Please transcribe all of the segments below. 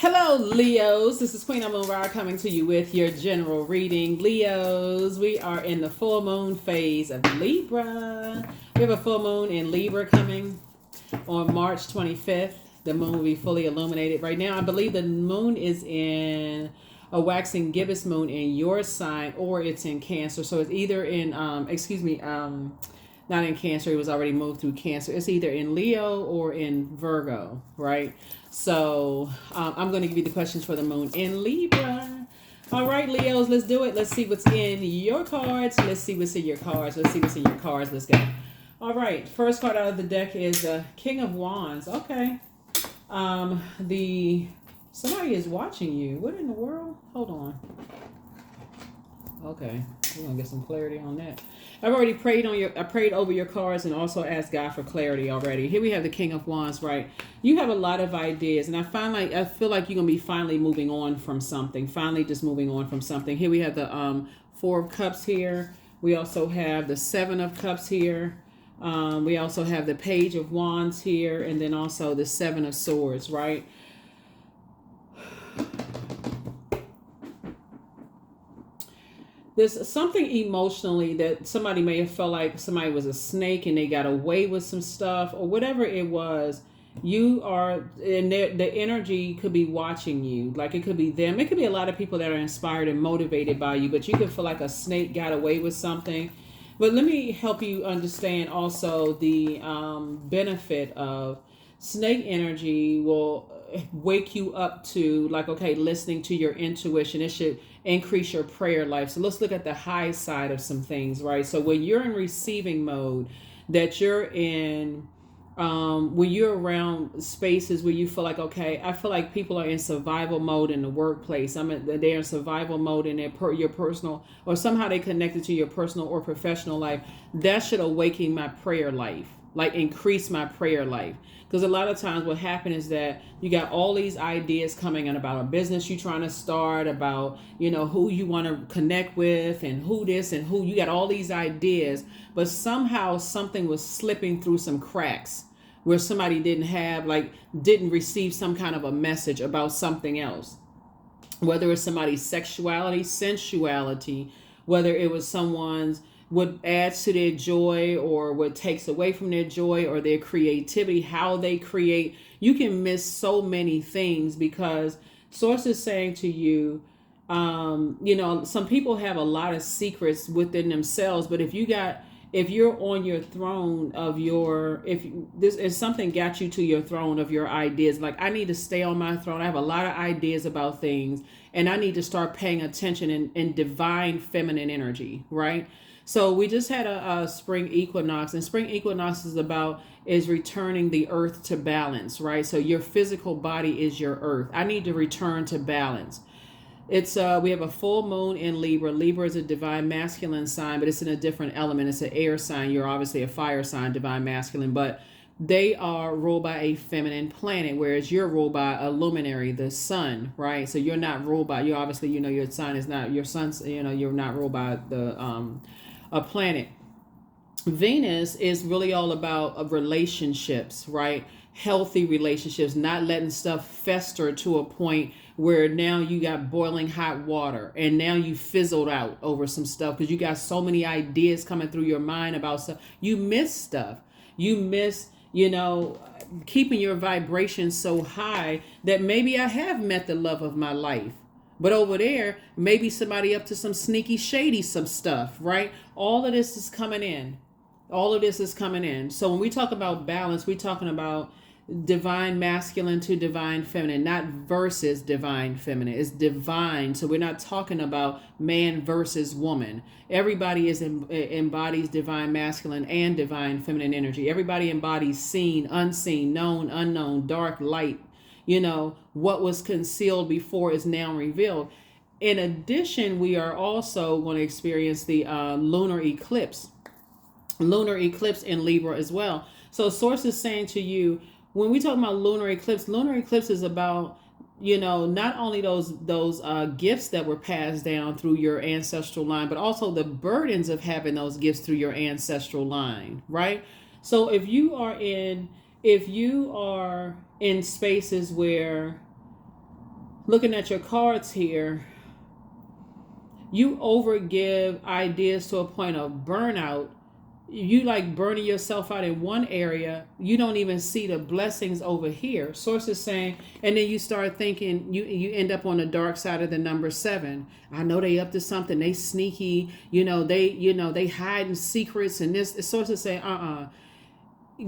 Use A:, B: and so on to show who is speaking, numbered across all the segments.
A: Hello, Leos. This is Queen Amun Ra coming to you with your general reading. Leos, we are in the full moon phase of Libra. We have a full moon in Libra coming on March 25th. The moon will be fully illuminated. Right now, I believe the moon is in a waxing gibbous moon in your sign, or it's in Cancer. So it's either in, not in Cancer. It was already moved through Cancer. It's either in Leo or in Virgo, right? So I'm going to give you the questions for the moon in Libra. All right, Leos, let's do it. Let's see what's in your cards. Let's see what's in your cards. Let's see what's in your cards. Let's go. All right, first card out of the deck is the King of Wands. Okay. Somebody is watching you. What in the world? Hold on. Okay, we're gonna get some clarity on that. I've already prayed over your cards and also asked God for clarity already. Here we have the King of Wands, right? You have a lot of ideas, and I feel like you're gonna be finally moving on from something. Finally, just moving on from something. Here we have the Four of Cups here. We also have the Seven of Cups here. We also have the Page of Wands here, and then also the Seven of Swords, right? There's something emotionally that somebody may have felt like somebody was a snake and they got away with some stuff or whatever it was. You are, and the energy could be watching you. Like it could be them. It could be a lot of people that are inspired and motivated by you, but you could feel like a snake got away with something. But let me help you understand also the benefit of snake energy will wake you up to, like, okay, listening to your intuition. It should increase your prayer life. So let's look at the high side of some things, right? So when you're in receiving mode, that you're in, when you're around spaces where you feel like, okay, I feel like people are in survival mode in the workplace. They're in survival mode in your personal, or somehow they connected to your personal or professional life. That should awaken my prayer life, like increase my prayer life. Because a lot of times what happens is that you got all these ideas coming in about a business you're trying to start, about, who you want to connect with and who this and who. You got all these ideas, but somehow something was slipping through some cracks where somebody didn't receive some kind of a message about something else. Whether it's somebody's sexuality, sensuality, whether it was someone's what adds to their joy or what takes away from their joy or their creativity, how they create. You can miss so many things because Source is saying to you, some people have a lot of secrets within themselves, but if you're on your throne of if something got you to your throne of your ideas, like I need to stay on my throne. I have a lot of ideas about things and I need to start paying attention in divine feminine energy, right? So we just had a spring equinox, and spring equinox is returning the earth to balance, right? So your physical body is your earth. I need to return to balance. It's we have a full moon in Libra. Libra is a divine masculine sign, but it's in a different element. It's an air sign. You're obviously a fire sign, divine masculine, but they are ruled by a feminine planet, whereas you're ruled by a luminary, the sun, right? So you're not ruled by, you obviously, your sign is not, your sun's, you're not ruled by a planet. Venus is really all about relationships, right? Healthy relationships, not letting stuff fester to a point where now you got boiling hot water and now you fizzled out over some stuff because you got so many ideas coming through your mind about stuff. You miss stuff. You miss, keeping your vibration so high that maybe I have met the love of my life. But over there, maybe somebody up to some sneaky, shady some stuff, right? All of this is coming in. All of this is coming in. So when we talk about balance, we're talking about divine masculine to divine feminine, not versus divine feminine. It's divine. So we're not talking about man versus woman. Everybody embodies divine masculine and divine feminine energy. Everybody embodies seen, unseen, known, unknown, dark, light. What was concealed before is now revealed. In addition, we are also going to experience the lunar eclipse in Libra as well. So Source is saying to you, when we talk about lunar eclipse is about, not only those gifts that were passed down through your ancestral line, but also the burdens of having those gifts through your ancestral line, right? So if you are in spaces where Looking at your cards here, you overgive ideas to a point of burnout. You like burning yourself out in one area. You don't even see the blessings over here. Source is saying, and then you start thinking, you end up on the dark side of the number 7. I know they up to something. They sneaky. They hiding secrets. And this source is saying,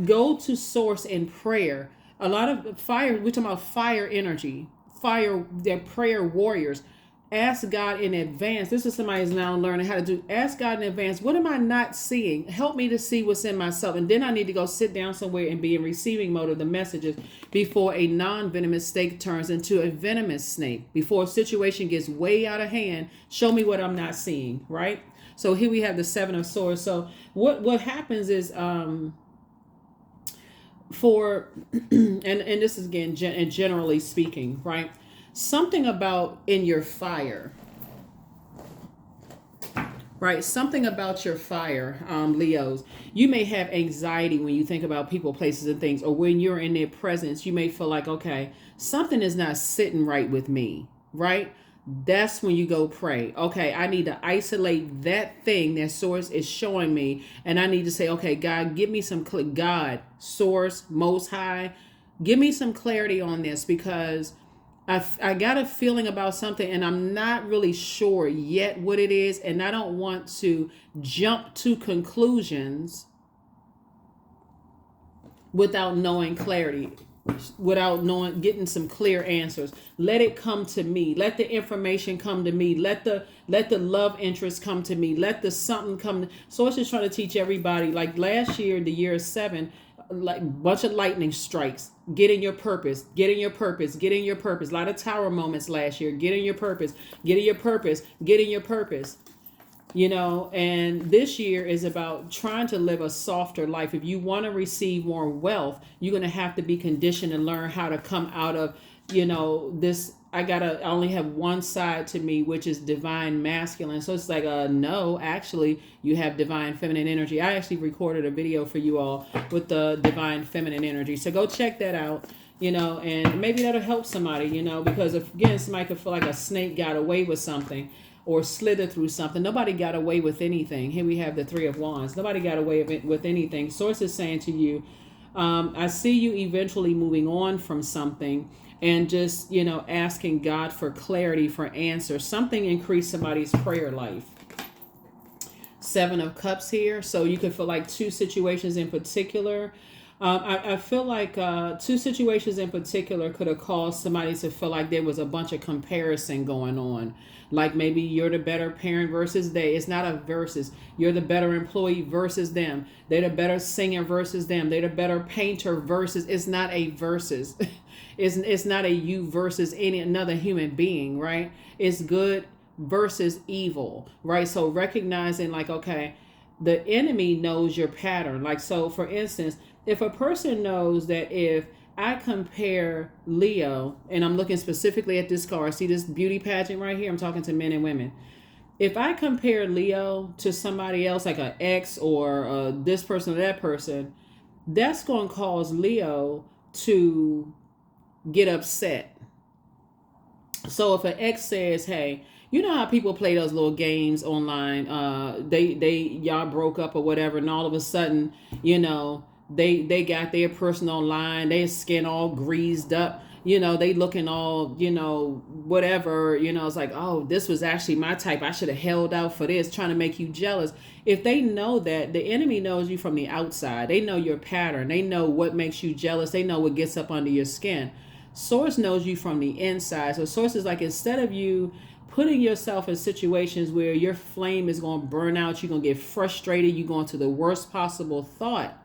A: go to source in prayer. A lot of fire. We're talking about fire energy. Fire. They're prayer warriors. Ask God in advance. This is somebody who's now learning how to do. Ask God in advance. What am I not seeing? Help me to see what's in myself. And then I need to go sit down somewhere and be in receiving mode of the messages before a non-venomous snake turns into a venomous snake. Before a situation gets way out of hand, show me what I'm not seeing, right? So here we have the 7 of Swords. So what happens is for and this is again generally speaking, right? Something about in your fire, right? Something about your fire, Leos. You may have anxiety when you think about people, places, and things, or when you're in their presence, you may feel like, okay, something is not sitting right with me, right? That's when you go pray. Okay, I need to isolate that thing that source is showing me, and I need to say, okay, God, give me some God, source, most high, give me some clarity on this, because I got a feeling about something and I'm not really sure yet what it is. And I don't want to jump to conclusions without knowing clarity, without getting some clear answers. Let it come to me. Let the information come to me. Let the love interest come to me. Let the something come. So it's just trying to teach everybody, like last year, the year 7, like bunch of lightning strikes. Get in your purpose. Get in your purpose. Get in your purpose. A lot of tower moments last year. Get in your purpose. Get in your purpose. Get in your purpose. And this year is about trying to live a softer life. If you want to receive more wealth, you're going to have to be conditioned and learn how to come out of, this. I only have one side to me, which is divine masculine. So it's like, no, actually you have divine feminine energy. I actually recorded a video for you all with the divine feminine energy. So go check that out, and maybe that'll help somebody, because again, somebody could feel like a snake got away with something or slithered through something. Nobody got away with anything. Here we have the 3 of Wands. Nobody got away with anything. Source is saying to you, I see you eventually moving on from something and just, asking God for clarity, for answers. Something increased somebody's prayer life. 7 of Cups here. So you could feel like 2 situations in particular. I feel like 2 situations in particular could have caused somebody to feel like there was a bunch of comparison going on. Like maybe you're the better parent versus they. It's not a versus. You're the better employee versus them. They're the better singer versus them. They're the better painter versus. It's not a versus. It's not a you versus any another human being, right? It's good versus evil, right? So recognizing like, okay, the enemy knows your pattern. Like, so for instance, if a person knows that if I compare Leo, and I'm looking specifically at this card, see this beauty pageant right here? I'm talking to men and women. If I compare Leo to somebody else, like an ex or this person or that person, that's going to cause Leo to get upset. So if an ex says, hey, you know how people play those little games online, y'all broke up or whatever, and all of a sudden, they got their person online, their skin all greased up, they looking all, whatever, it's like, oh, this was actually my type. I should have held out for this, trying to make you jealous. If they know that, the enemy knows you from the outside. They know your pattern. They know what makes you jealous. They know what gets up under your skin. Source knows you from the inside. So Source is like, instead of you putting yourself in situations where your flame is going to burn out, you're going to get frustrated, you're going to the worst possible thought,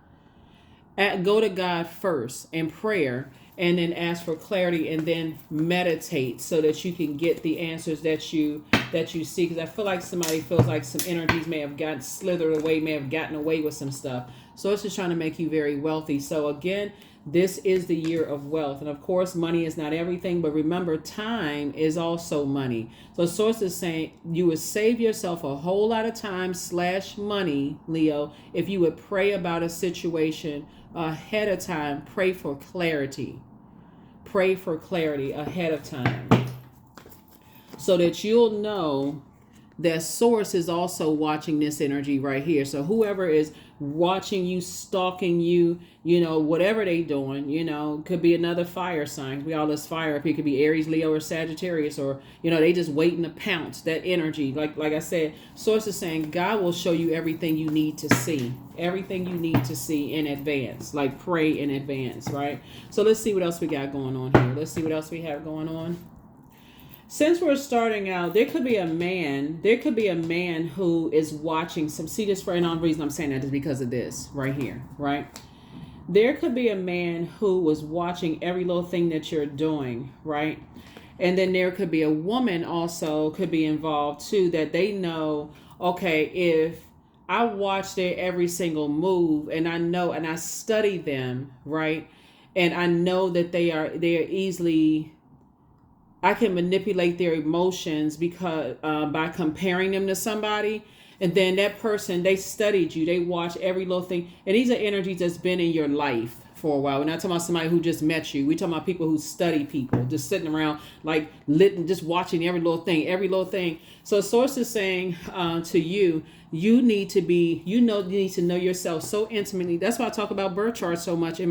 A: go to God first in prayer, and then ask for clarity, and then meditate so that you can get the answers that you see. Because I feel like somebody feels like some energies may have gotten slithered away, may have gotten away with some stuff. So it's just trying to make you very wealthy. So again, this is the year of wealth. And of course, money is not everything, but remember, time is also money. So Source is saying you would save yourself a whole lot of time / money, Leo, if you would pray about a situation ahead of time. Pray for clarity. Pray for clarity ahead of time. so that you'll know that source is also watching this energy right here. So whoever is watching you, stalking you, whatever they doing, could be another fire sign. We all this fire up here. Could be Aries, Leo, or Sagittarius, or they just waiting to pounce. That energy, like I said, source is saying God will show you everything you need to see, everything you need to see in advance. Like pray in advance, right? So let's see what else we got going on here. Let's see what else we have going on. Since we're starting out, there could be a man who is watching some, see this, and the only reason I'm saying that is because of this right here, right? There could be a man who was watching every little thing that you're doing, right? And then there could be a woman also could be involved too, that they know, okay, if I watch their every single move and I know, and I study them, right? And I know that they're easily, I can manipulate their emotions because by comparing them to somebody. And then that person, they studied you. They watch every little thing. And these are energies that's been in your life for a while. We're not talking about somebody who just met you. We're talking about people who study people, just sitting around like lit, just watching every little thing. So source is saying to you, you need to know yourself so intimately. That's why I talk about birth charts so much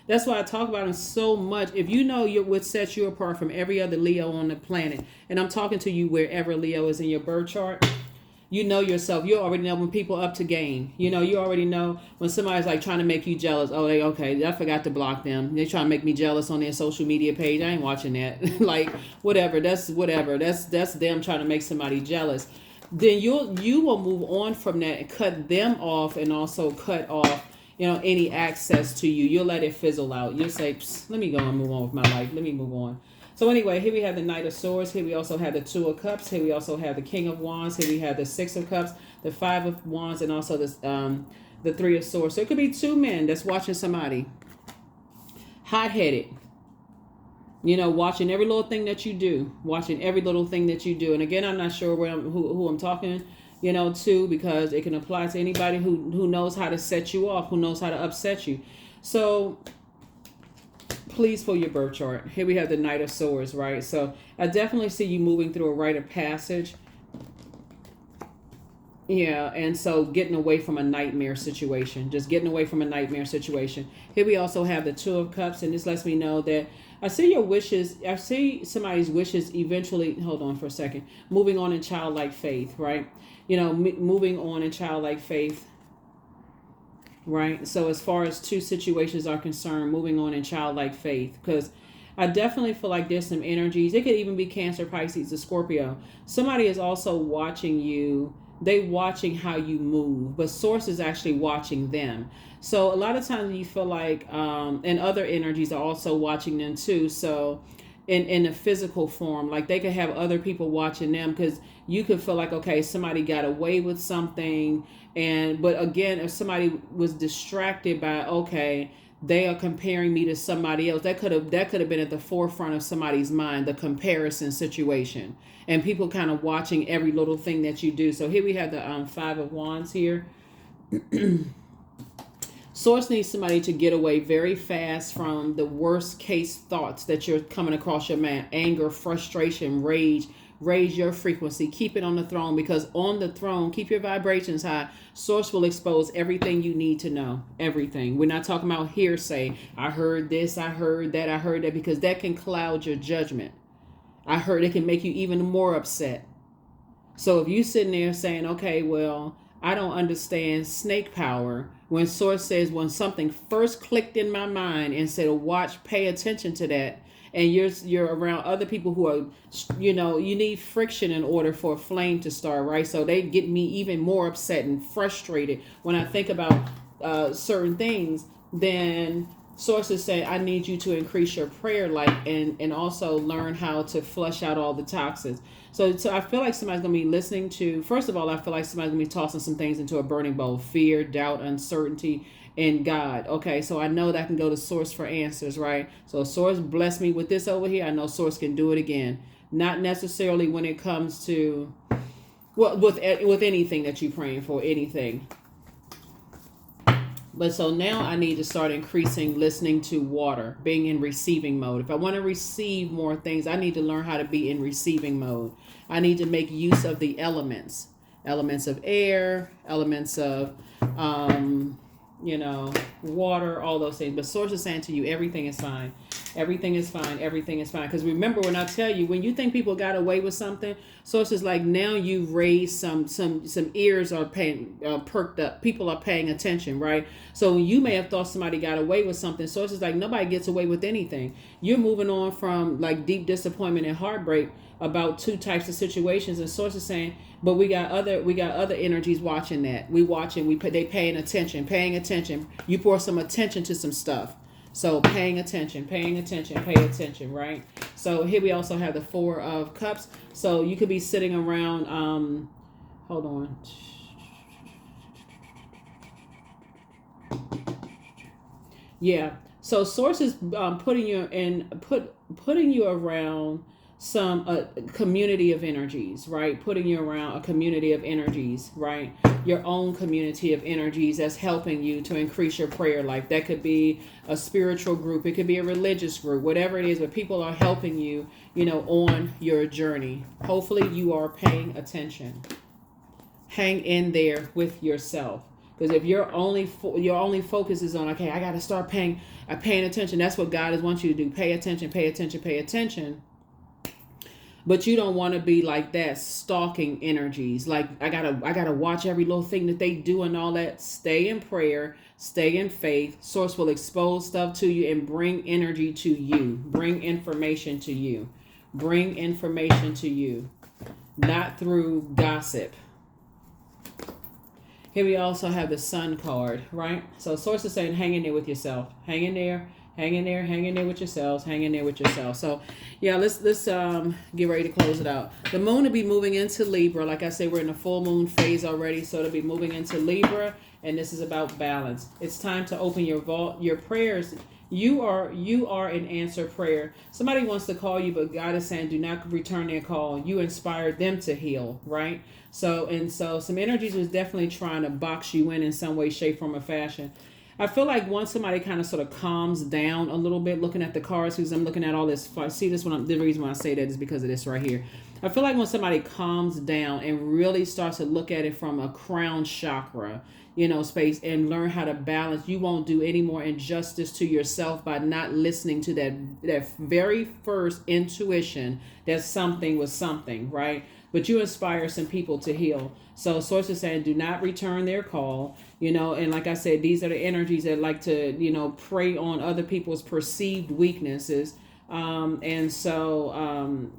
A: that's why I talk about them so much. If you know what sets you apart from every other Leo on the planet, and I'm talking to you wherever Leo is in your birth chart, you know yourself. You already know when people up to game. You already know when somebody's like trying to make you jealous. Oh, I forgot to block them. They trying to make me jealous on their social media page. I ain't watching that. Like whatever. That's them trying to make somebody jealous. Then you will move on from that and cut them off, and also cut off any access to you. You'll let it fizzle out. You'll say, let me go and move on with my life. Let me move on. So anyway, here we have the Knight of Swords. Here we also have the Two of Cups. Here we also have the King of Wands. Here we have the Six of Cups, the Five of Wands, and also the Three of Swords. So it could be two men that's watching somebody. Hot-headed. Watching every little thing that you do. Watching every little thing that you do. And again, I'm not sure who I'm talking to, because it can apply to anybody who knows how to set you off, who knows how to upset you. So please pull your birth chart. Here we have the Knight of Swords, right? So I definitely see you moving through a rite of passage. Yeah, and so getting away from a nightmare situation. Just getting away from a nightmare situation. Here we also have the Two of Cups, and this lets me know that I see your wishes. I see somebody's wishes eventually, hold on for a second, moving on in childlike faith, right? Moving on in childlike faith, right? So as far as two situations are concerned, moving on in childlike faith, because I definitely feel like there's some energies. It could even be Cancer, Pisces, or Scorpio. Somebody is also watching you. They watching how you move, but source is actually watching them. So a lot of times you feel like, and other energies are also watching them too. So in a physical form, like they could have other people watching them, because you could feel like, okay, somebody got away with something. But again, if somebody was distracted by, okay, they are comparing me to somebody else, that could have been at the forefront of somebody's mind, the comparison situation, and people kind of watching every little thing that you do. So here we have the Five of Wands here. Source needs somebody to get away very fast from the worst case thoughts that you're coming across your mind. Anger, frustration, rage. Raise your frequency. Keep it on the throne, because on the throne, keep your vibrations high. Source will expose everything you need to know. Everything. We're not talking about hearsay. I heard this, I heard that, because that can cloud your judgment. It can make you even more upset. So if you sitting there saying, okay, well, I don't understand snake power, when source says, when something first clicked in my mind and said, watch, pay attention to that, and you're around other people who are, you need friction in order for a flame to start, right? So they get me even more upset and frustrated when I think about certain things. Then sources say, I need you to increase your prayer life and also learn how to flush out all the toxins. So I feel like somebody's going to be listening to, first of all, I feel like somebody's going to be tossing some things into a burning bowl: fear, doubt, uncertainty, and God. Okay, so I know that I can go to source for answers, right? So source bless me with this over here. I know source can do it again. Not necessarily when it comes to, well, with anything that you're praying for, anything. But so now I need to start increasing listening to water, being in receiving mode. If I want to receive more things, I need to learn how to be in receiving mode. I need to make use of the elements of air, elements of, water, all those things. But Source is saying to you, everything is fine. Everything is fine. Everything is fine. Because remember when I tell you, when you think people got away with something, Source is like, now you've raised some ears are paying, perked up. People are paying attention, right? So you may have thought somebody got away with something. Source is like, nobody gets away with anything. You're moving on from like deep disappointment and heartbreak about two types of situations, and Source is saying, but we got other energies watching that. They paying attention. You pour some attention to some stuff. So pay attention, right? So here we also have the Four of Cups. So you could be sitting around, hold on. Yeah. So Source is putting you around some community of energies, right? Putting you around a community of energies, right? Your own community of energies that's helping you to increase your prayer life. That could be a spiritual group. It could be a religious group, whatever it is, but people are helping you, on your journey. Hopefully you are paying attention. Hang in there with yourself. Because if your only focus is on, okay, I got to start paying attention. That's what God wants you to do. Pay attention. But you don't want to be like that, stalking energies. Like I gotta watch every little thing that they do and all that. Stay in prayer, stay in faith. Source will expose stuff to you and bring energy to you. Bring information to you. Not through gossip. Here we also have the Sun card, right? So Source is saying, hang in there with yourself. Hang in there with yourselves. So yeah, let's get ready to close it out. The moon will be moving into Libra. Like I said, we're in the full moon phase already, so it'll be moving into Libra, and this is about balance. It's time to open your vault, your prayers. You are an answered prayer. Somebody wants to call you, but God is saying, do not return their call. You inspired them to heal, right? So some energies was definitely trying to box you in some way, shape, form, or fashion. I feel like once somebody kind of sort of calms down a little bit, looking at the cards, because I'm looking at all this. See this one. The reason why I say that is because of this right here. I feel like when somebody calms down and really starts to look at it from a crown chakra, space, and learn how to balance, you won't do any more injustice to yourself by not listening to that very first intuition that something was something, right? But you inspire some people to heal. So Source is saying, do not return their call, and like I said, these are the energies that like to, prey on other people's perceived weaknesses. And so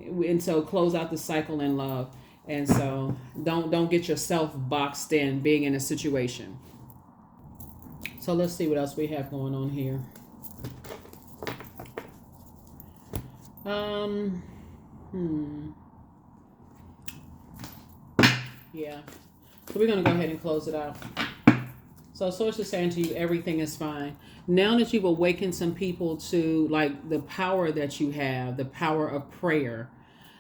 A: close out the cycle in love. And so don't get yourself boxed in being in a situation. So let's see what else we have going on here. Yeah. So we're going to go ahead and close it out. So Source is saying to you, everything is fine. Now that you've awakened some people to like the power that you have, the power of prayer,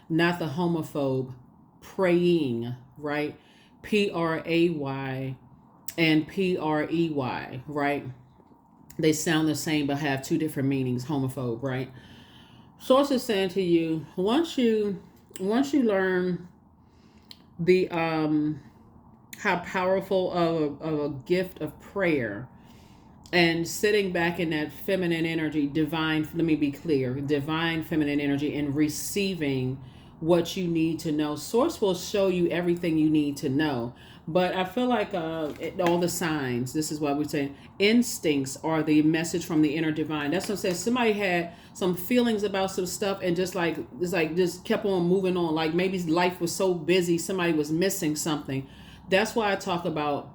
A: not the homophobe, praying, right? P-R-A-Y and P-R-E-Y, right? They sound the same but have two different meanings, homophobe, right? Source is saying to you, once you learn the how powerful of a gift of prayer and sitting back in that feminine energy, divine feminine energy, and receiving what you need to know. Source will show you everything you need to know. But I feel like all the signs, this is what we're saying, instincts are the message from the inner divine. That's what I'm saying. Somebody had some feelings about some stuff and just kept on moving on. Like maybe life was so busy, somebody was missing something. That's why I talk about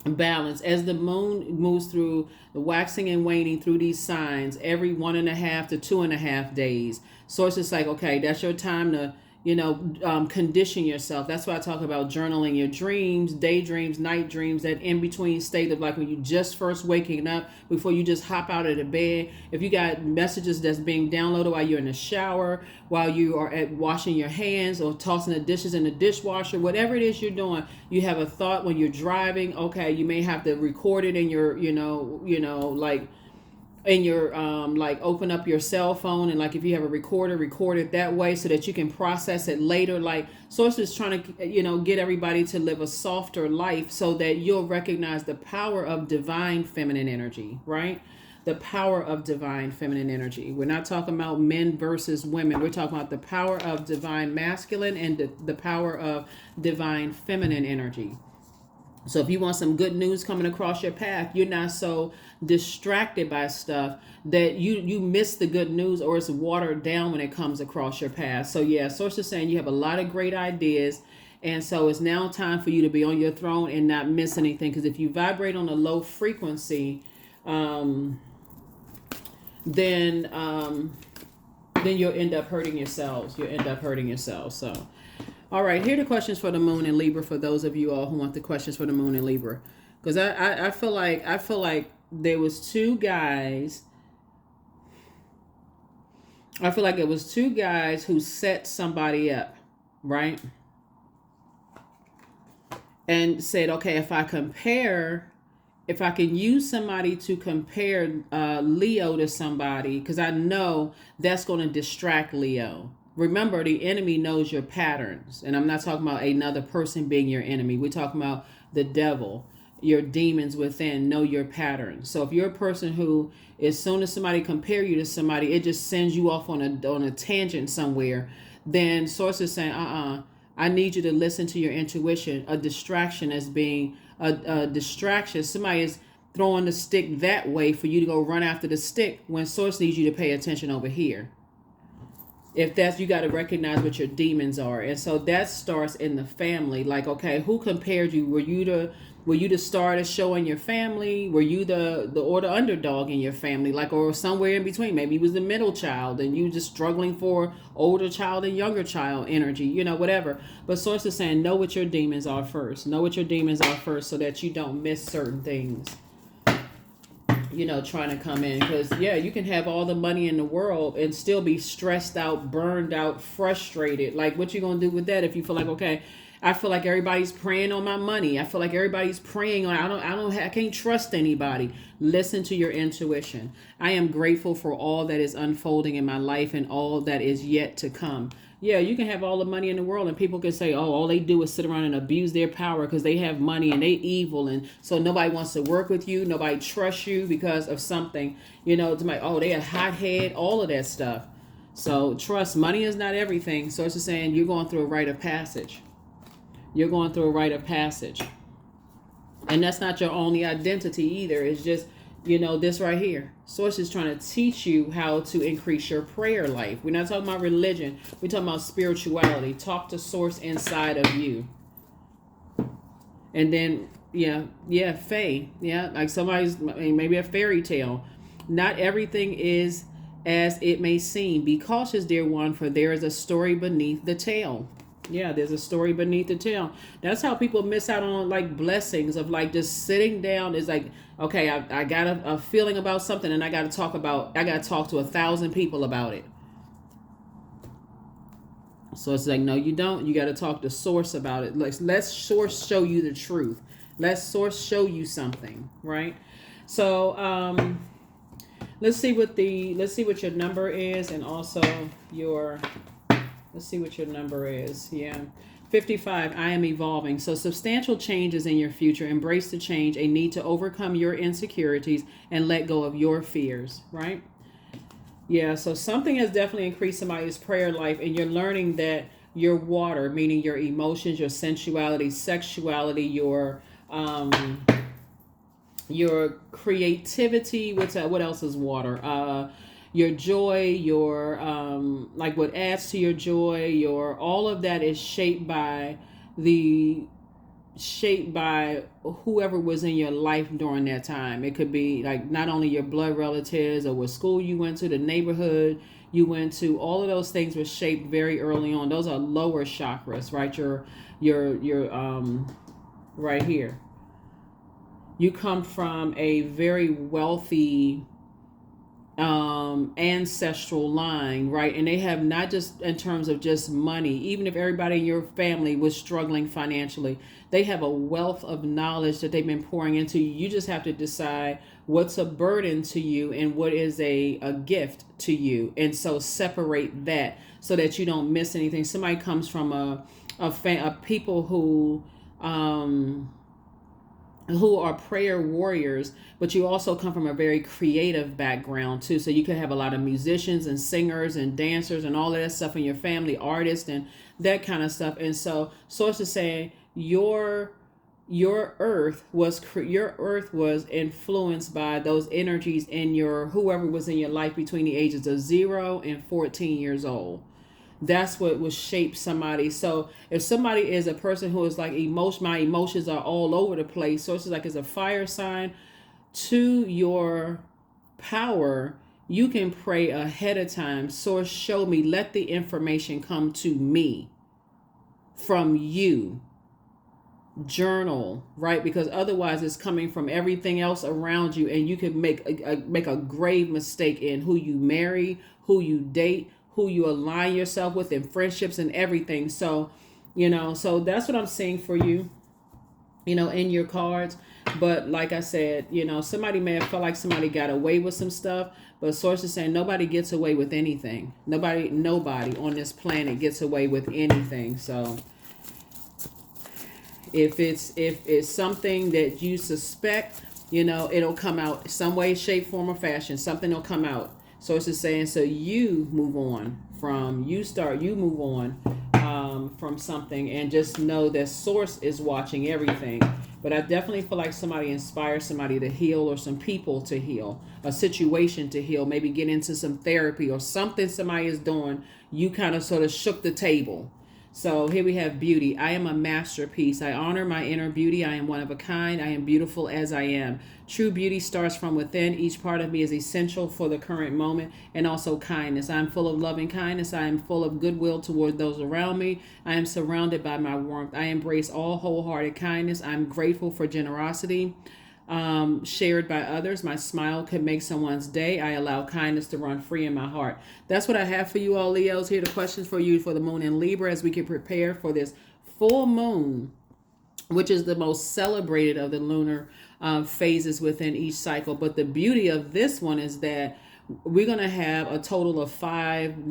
A: balance. As the moon moves through the waxing and waning through these signs every 1.5 to 2.5 days. Source is like, okay, that's your time to, condition yourself. That's why I talk about journaling your dreams, daydreams, night dreams, that in between state of like when you just first waking up before you just hop out of the bed. If you got messages that's being downloaded while you're in the shower, while you are at washing your hands or tossing the dishes in the dishwasher, whatever it is you're doing, you have a thought when you're driving. Okay, you may have to record it in your, like and your like open up your cell phone, and like if you have a recorder, record it that way so that you can process it later. Like Source is trying to get everybody to live a softer life so that you'll recognize the power of divine feminine energy, right? The power of divine feminine energy. We're not talking about men versus women. We're talking about the power of divine masculine and the power of divine feminine energy. So if you want some good news coming across your path, you're not so distracted by stuff that you miss the good news, or it's watered down when it comes across your path. So yeah, Source is saying you have a lot of great ideas, and so it's now time for you to be on your throne and not miss anything. Because if you vibrate on a low frequency, then you'll end up hurting yourselves. So. All right, here are the questions for the moon in Libra for those of you all who want the questions for the moon in Libra. Because I feel like there was two guys. I feel like it was two guys who set somebody up, right? And said, okay, if I can use somebody to compare Leo to somebody, because I know that's going to distract Leo. Remember, the enemy knows your patterns. And I'm not talking about another person being your enemy. We're talking about the devil. Your demons within know your patterns. So if you're a person who, as soon as somebody compare you to somebody, it just sends you off on a tangent somewhere, then Source is saying, I need you to listen to your intuition. A distraction as being a distraction. Somebody is throwing the stick that way for you to go run after the stick when Source needs you to pay attention over here. If that's, you got to recognize what your demons are. And so that starts in the family. Like, okay, who compared you? Were you the star of the show in your family? Were you the or the underdog in your family? Like, or somewhere in between? Maybe you was the middle child and you just struggling for older child and younger child energy, whatever. But Source is saying, know what your demons are first. Know what your demons are first so that you don't miss certain things. Trying to come in, because you can have all the money in the world and still be stressed out, burned out, frustrated. Like, what you gonna do with that if you feel like, okay, I feel like everybody's preying on my money. I feel like everybody's preying on, I can't trust anybody. Listen to your intuition. I am grateful for all that is unfolding in my life and all that is yet to come. Yeah, you can have all the money in the world and people can say, oh, all they do is sit around and abuse their power because they have money and they evil. And so nobody wants to work with you. Nobody trusts you because of something, it's like, oh, they a hothead, all of that stuff. So trust, money is not everything. So it's just saying you're going through a rite of passage. You're going through a rite of passage. And that's not your only identity either. It's just, this right here. Source is trying to teach you how to increase your prayer life. We're not talking about religion. We're talking about spirituality. Talk to Source inside of you. And then, fae. Yeah, like maybe a fairy tale. Not everything is as it may seem. Be cautious, dear one, for there is a story beneath the tale. Yeah, there's a story beneath the tale. That's how people miss out on like blessings of like just sitting down. Is like, okay, I got a feeling about something and I got to talk to 1,000 people about it. So it's like, no, you don't. You got to talk to Source about it. Like, let Source show you the truth. Let Source show you something, right? So let's see what your number is, and also let's see what your number is. Yeah. 55, I am evolving. So substantial changes in your future. Embrace the change, a need to overcome your insecurities and let go of your fears, right? Yeah, so something has definitely increased somebody's prayer life, and you're learning that your water, meaning your emotions, your sensuality, sexuality, your creativity, what else is water? Your joy, your like what adds to your joy, all of that is shaped by whoever was in your life during that time. It could be like not only your blood relatives or what school you went to, the neighborhood, you went to, all of those things were shaped very early on. Those are lower chakras, right? Your right here. You come from a very wealthy ancestral line, right? And they have, not just in terms of just money, even if everybody in your family was struggling financially, they have a wealth of knowledge that they've been pouring into you. You just have to decide what's a burden to you and what is a gift to you. And so separate that so that you don't miss anything. Somebody comes from a people who are prayer warriors, but you also come from a very creative background too. So you could have a lot of musicians and singers and dancers and all of that stuff in your family, artists and that kind of stuff. And so Source is saying your earth was influenced by those energies in your, whoever was in your life between the ages of 0 and 14 years old. That's what will shape somebody. So if somebody is a person who is like, my emotions are all over the place, Source is like, it's a fire sign. To your power, you can pray ahead of time. Source, show me, let the information come to me from you. Journal, right? Because otherwise it's coming from everything else around you, and you could make a grave mistake in who you marry, who you date, who you align yourself with in friendships and everything. So, so that's what I'm seeing for you, in your cards. But like I said, somebody may have felt like somebody got away with some stuff, but Source is saying nobody gets away with anything. Nobody on this planet gets away with anything. So if it's something that you suspect, it'll come out some way, shape, form, or fashion. Something will come out. Source is saying, so you move on from something, and just know that Source is watching everything. But I definitely feel like somebody inspires somebody to heal, or some people to heal, a situation to heal, maybe get into some therapy or something somebody is doing. You kind of sort of shook the table. So here we have beauty. I am a masterpiece. I honor my inner beauty. I am one of a kind. I am beautiful as I am. True beauty starts from within. Each part of me is essential for the current moment. And also kindness. I am full of loving kindness. I am full of goodwill toward those around me. I am surrounded by my warmth. I embrace all wholehearted kindness. I'm grateful for generosity shared by others. My smile could make someone's day. I allow kindness to run free in my heart. That's what I have for you all, Leos. Here are the questions for you for the moon in Libra as we can prepare for this full moon, which is the most celebrated of the lunar phases within each cycle. But the beauty of this one is that we're going to have a total of 5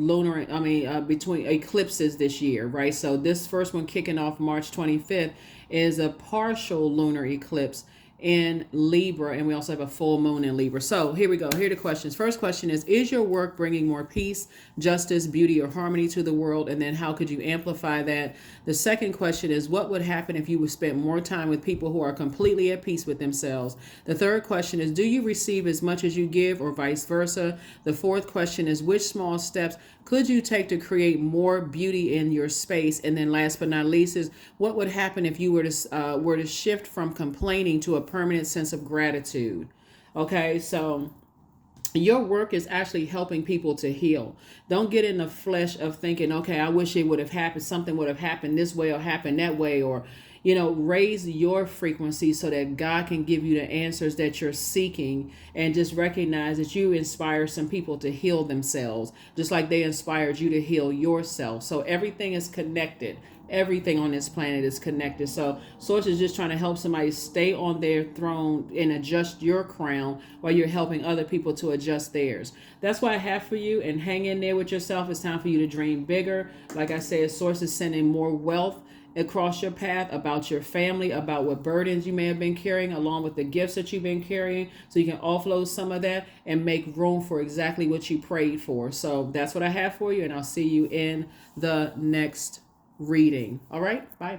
A: between eclipses this year, right? So this first one kicking off March 25th is a partial lunar eclipse in Libra, and we also have a full moon in Libra. So here we go. Here are the questions. First question is your work bringing more peace, justice, beauty, or harmony to the world? And then how could you amplify that? The second question is, what would happen if you would spend more time with people who are completely at peace with themselves? The third question is, do you receive as much as you give, or vice versa? The fourth question is, which small steps could you take to create more beauty in your space? And then last but not least is, what would happen if you were to shift from complaining to a permanent sense of gratitude? Okay, so your work is actually helping people to heal. Don't get in the flesh of thinking, okay, I wish it would have happened, something would have happened this way or happened that way, or raise your frequency so that God can give you the answers that you're seeking, and just recognize that you inspire some people to heal themselves, just like they inspired you to heal yourself. So everything is connected. Everything on this planet is connected. So Source is just trying to help somebody stay on their throne and adjust your crown while you're helping other people to adjust theirs. That's what I have for you, and hang in there with yourself. It's time for you to dream bigger. Like I said, Source is sending more wealth across your path, about your family, about what burdens you may have been carrying, along with the gifts that you've been carrying, so you can offload some of that and make room for exactly what you prayed for. So that's what I have for you, and I'll see you in the next reading. All right, bye.